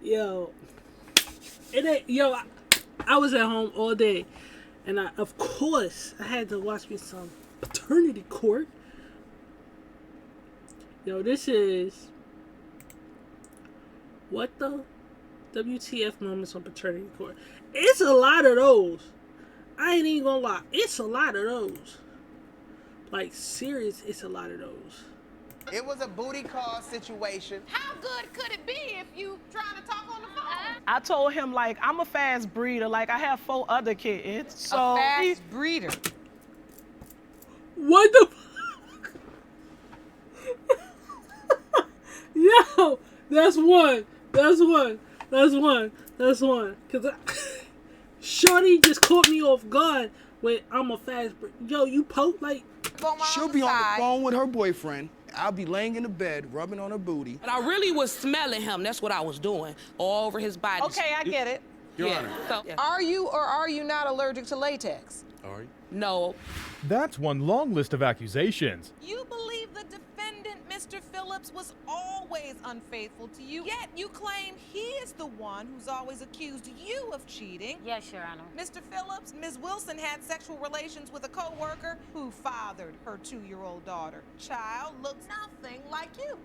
Yo, it ain't, yo. I was at home all day, and of course, I had to watch me some Paternity Court. Yo, this is what the WTF moments on Paternity Court. It's a lot of those. I ain't even gonna lie. It's a lot of those. Like, serious, it's a lot of those. It was a booty call situation. How good could it be if you trying to talk on the phone? I told him, like, I'm a fast breeder. Like, I have 4 other kids. So A fast breeder. What the Yo, that's one. Cause Shorty just caught me off guard when I'm a fast breeder. Yo, you poke like... She'll be on the phone with her boyfriend. I'll be laying in the bed, rubbing on her booty. But I really was smelling him. That's what I was doing, all over his body. Okay, I get it. Your Honor. So, yeah. Are you or are you not allergic to latex? Are you? No. That's one long list of accusations. You believe the defendant, Mr. Phillips, was always unfaithful to you, yet you claim he is the one who's always accused you of cheating. Yes, Your Honor. Mr. Phillips, Ms. Wilson had sexual relations with a co-worker who fathered her 2-year-old daughter. Child looks nothing like you.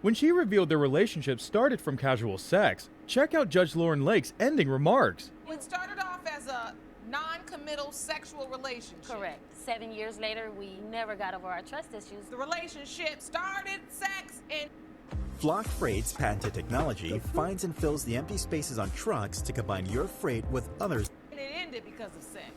When she revealed their relationship started from casual sex, check out Judge Lauren Lake's ending remarks. It started off as a non-committal sexual relationship. Correct. 7 years later, we never got over our trust issues. The relationship started, sex, and Flock Freight's patented technology finds and fills the empty spaces on trucks to combine your freight with others. it ended because of sex.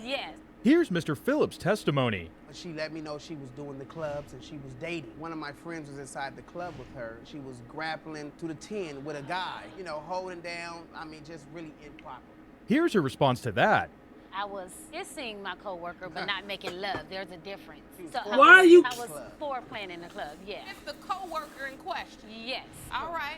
Yes. Here's Mr. Phillips' testimony. She let me know she was doing the clubs and she was dating. One of my friends was inside the club with her. She was grappling to the 10 with a guy, you know, holding down, I mean, just really improper. Here's her response to that. I was kissing my coworker, but not making love. There's a difference. So Why I was foreplaying in the club, yeah. It's the co-worker in question. Yes. All right.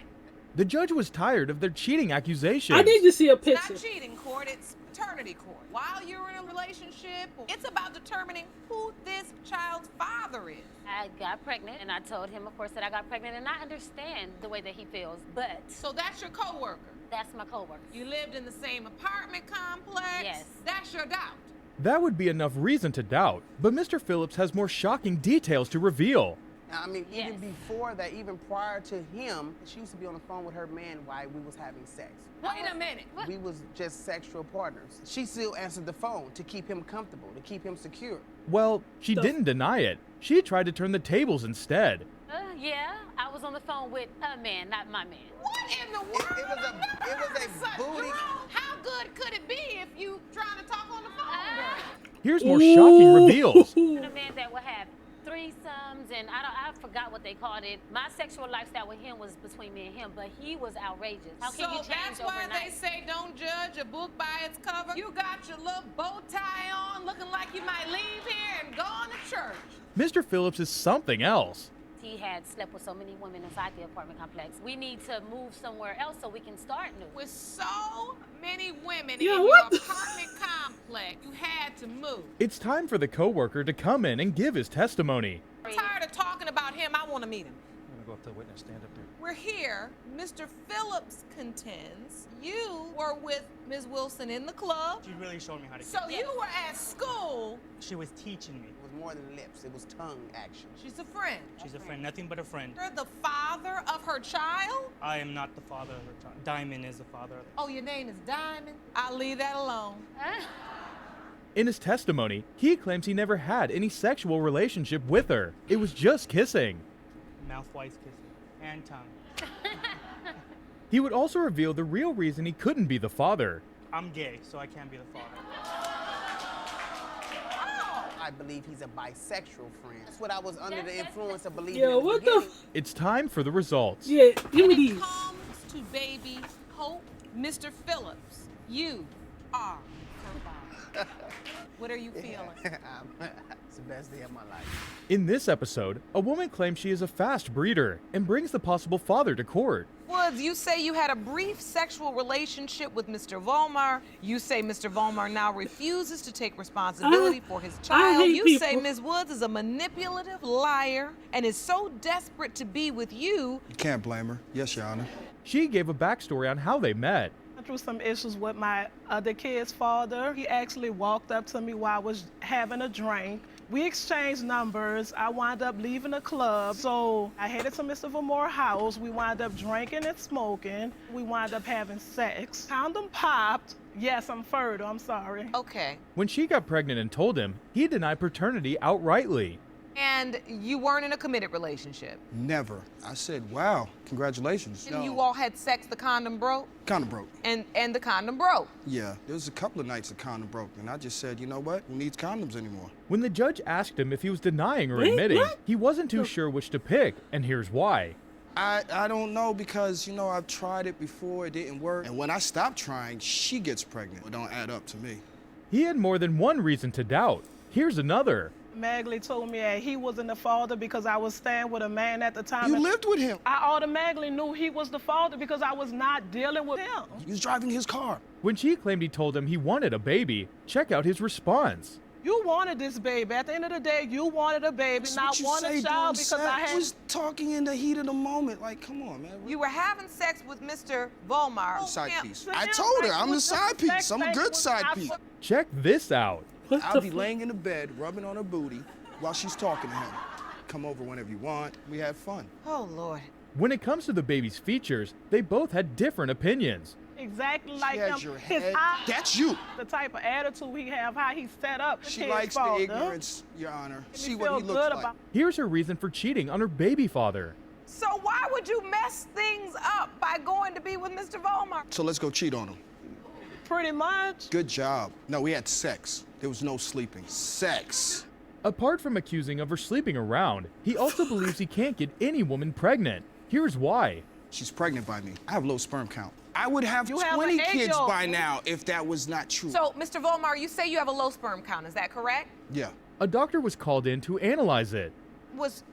The judge was tired of their cheating accusations. I need to see a It's picture. not cheating court, it's paternity court. While you're in a relationship, it's about determining who this child's father is. I got pregnant, and I told him, of course, that I got pregnant, and I understand the way that he feels, but So that's your co-worker. that's my coworker. You lived in the same apartment complex. Yes. That's your doubt. That would be enough reason to doubt, but Mr. Phillips has more shocking details to reveal. Now, I mean, even Yes. before that, even prior to him, she used to be on the phone with her man while we was having sex. Wait a minute. We was just sexual partners. She still answered the phone to keep him comfortable, to keep him secure. Well, she didn't deny it. She tried to turn the tables instead. Yeah, I was on the phone with a man, not my man. What in the world? It was a booty. How good could it be if you trying to talk on the phone? Here's more shocking reveals. A man that would have threesomes, and I forgot what they called it. My sexual lifestyle with him was between me and him, but he was outrageous. How can you So change that's why overnight? they say don't judge a book by its cover. You got your little bow tie on, looking like you might leave here and go on to church. Mr. Phillips is something else. He had slept with so many women inside the apartment complex. We need to move somewhere else so we can start new. With so many women Yeah, in what your apartment complex, you had to move. It's time for the coworker to come in and give his testimony. I'm tired of talking about him. I want to meet him. I'm gonna go up to the witness, stand up there. We're here. Mr. Phillips contends you were with Ms. Wilson in the club. She really showed me how to So you were at school. She was teaching me. It was more than lips, it was tongue action. She's a friend. She's a friend, nothing but a friend. You're the father of her child? I am not the father of her child. Diamond is the father of it. Oh, your name is Diamond? I'll leave that alone. In his testimony, he claims he never had any sexual relationship with her. It was just kissing. Mouth-wise kissing and tongue. He would also reveal the real reason he couldn't be the father. I'm gay, so I can't be the father. I believe he's a bisexual friend. That's what I was under the influence of believing. Yo, in the what the beginning. It's time for the results. Yeah, give me When it these. comes to baby Hope, Mr. Phillips, you are her father. What are you feeling? It's the best day of my life. In this episode, a woman claims she is a fast breeder and brings the possible father to court. Woods, you say you had a brief sexual relationship with Mr. Volmar. You say Mr. Volmar now refuses to take responsibility for his child. hate You say people. Ms. Woods is a manipulative liar and is so desperate to be with you. You can't blame her. Yes, Your Honor. She gave a backstory on how they met. Through some issues with my other kid's father. He actually walked up to me while I was having a drink. We exchanged numbers. I wound up leaving the club. So I headed to Mr. Vermore's house. We wound up drinking and smoking. We wound up having sex. Condom popped. Yes, I'm fertile. I'm sorry. Okay. When she got pregnant and told him, he denied paternity outrightly. And you weren't in a committed relationship? Never. I said, wow, congratulations. And you all had sex, the condom broke? Condom broke. And the condom broke? Yeah, there was a couple of nights the condom broke, and I just said, you know what? Who needs condoms anymore? When the judge asked him if he was denying or admitting, he wasn't too sure which to pick, and here's why. I don't know because, you know, I've tried it before, it didn't work. And when I stop trying, she gets pregnant. It don't add up to me. He had more than one reason to doubt. Here's another. Magley told me that he wasn't the father because I was staying with a man at the time. You lived with him. I automatically knew he was the father because I was not dealing with him. He was driving his car. When she claimed he told him he wanted a baby, check out his response. You wanted this baby. At the end of the day, you wanted a baby, not one a child because I had... I was talking in the heat of the moment. Like, come on, man. You were having sex with Mr. Volmar. Side piece. I told her, I'm the side piece. I'm a good side piece. Check this out. I'll be laying in the bed, rubbing on her booty while she's talking to him. Come over whenever you want. We have fun. Oh, Lord. When it comes to the baby's features, they both had different opinions. Exactly like him. Your His head. eyes, That's you. the type of attitude he have, how he's set up. She likes the ignorance, Your Honor. See what he looks like. Here's her reason for cheating on her baby father. So why would you mess things up by going to be with Mr. Volmar? So let's go cheat on him. Pretty much. Good job. No, we had sex. There was no sleeping. Sex. Apart from accusing of her sleeping around, he also believes he can't get any woman pregnant. Here's why. She's pregnant by me. I have low sperm count. I would have 20 kids by now if that was not true. So, Mr. Volmar, you say you have a low sperm count. Is that correct? Yeah. A doctor was called in to analyze it. Was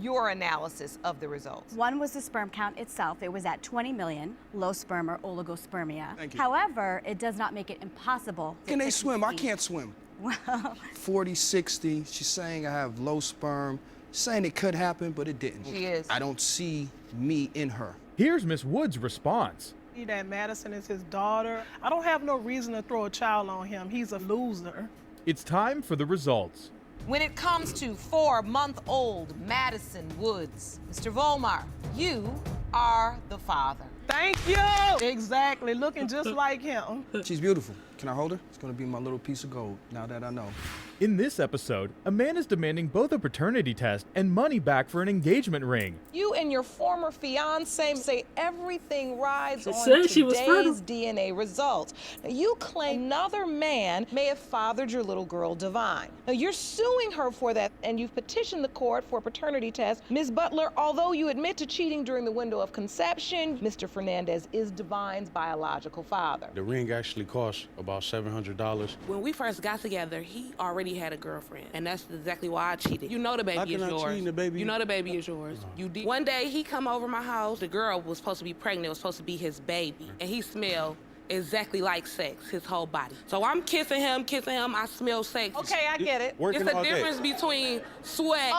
your analysis of the results? One was the sperm count itself. It was at 20 million, low sperm or oligospermia. Thank you. However, it does not make it impossible. Can they swim? I can't swim. Well, 40, 60. She's saying I have low sperm. Saying it could happen, but it didn't. She is. I don't see me in her. Here's Miss Wood's response. That Madison is his daughter. I don't have no reason to throw a child on him. He's a loser. It's time for the results. When it comes to 4-month-old Madison Woods, Mr. Volmar, you are the father. Thank you! Exactly, looking just like him. She's beautiful. Can I hold her? It's gonna be my little piece of gold, now that I know. In this episode, a man is demanding both a paternity test and money back for an engagement ring. You and your former fiance say everything rides on said she was today's DNA results. Now, you claim another man may have fathered your little girl, Divine. Now, you're suing her for that, and you've petitioned the court for a paternity test. Ms. Butler, although you admit to cheating during the window of conception, Mr. Fernandez is Divine's biological father. The ring actually cost about $700. When we first got together, he already had a girlfriend, and that's exactly why I cheated. You know the baby is yours. The baby? You know the baby is yours. You did. One day he come over my house. The girl was supposed to be pregnant. It was supposed to be his baby, and he smelled exactly like sex, his whole body. So I'm kissing him. I smell sex. Okay, I get it. It's a difference between sweat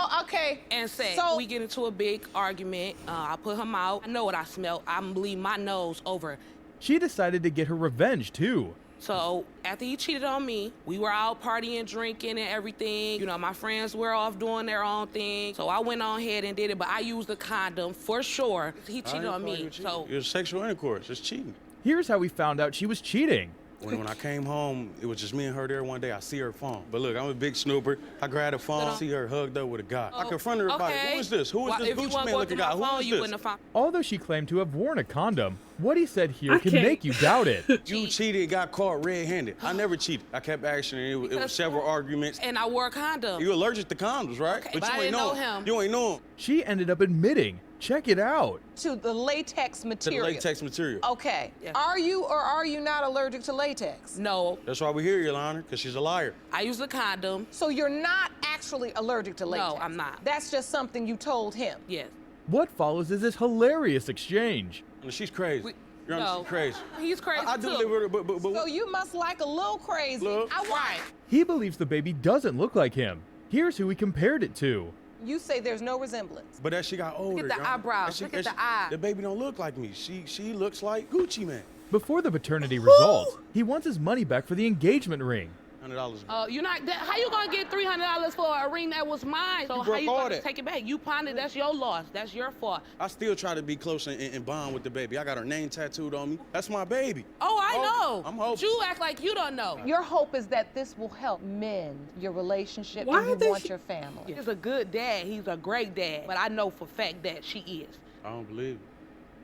and sex. So we get into a big argument. I put him out. I know what I smell. I'm bleeding my nose over. She decided to get her revenge too. So after he cheated on me, we were out partying, drinking and everything. You know, my friends were off doing their own thing. So I went on ahead and did it, but I used a condom for sure. He cheated on me. So it was sexual intercourse. It's cheating. Here's how we found out she was cheating. When I came home, it was just me and her there one day. I see her phone. But look, I'm a big snooper. I grabbed her phone, see her hugged up with a guy. I confronted her about it. Who is this? Who is this Gucci man looking guy? Who is this? Although she claimed to have worn a condom, what he said here can make you doubt it. You cheated, got caught red-handed. I never cheated. I kept asking her. It was several arguments. And I wore a condom. You allergic to condoms, right? Okay, but you ain't know him. You ain't know him. She ended up admitting. Check it out. To the latex material. To the latex material. Okay. Yeah. Are you or are you not allergic to latex? No. That's why we're here, Your Honor, because she's a liar. I use a condom. So you're not actually allergic to latex? No, I'm not. That's just something you told him? Yes. What follows is this hilarious exchange. She's crazy. Your Honor, she's crazy. He's crazy I do live with her, but so you must like a little crazy. Look. Right. He believes the baby doesn't look like him. Here's who he compared it to. You say there's no resemblance. But as she got older, Look at the eyebrows. Look at the eye. The baby don't look like me. She looks like Gucci Man. Before the paternity results, he wants his money back for the engagement ring. $100. You're not. How you gonna get $300 for a ring that was mine? So how you gonna take it back? You pawned it. That's your loss. That's your fault. I still try to be close and bond with the baby. I got her name tattooed on me. That's my baby. Oh, I know. I'm hoping. But you act like you don't know. Your hope is that this will help mend your relationship Why and are you want your family. He's a good dad. He's a great dad. But I know for a fact that she is. I don't believe it.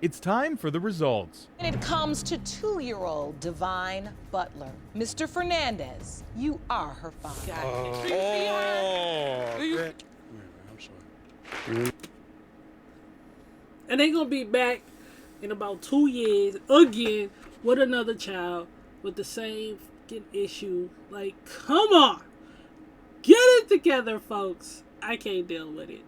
It's time for the results. When it comes to 2-year-old Divine Butler, Mr. Fernandez, you are her father. I'm sorry. And they gonna be back in about 2 years again with another child with the same fucking issue. Like, come on. Get it together, folks. I can't deal with it.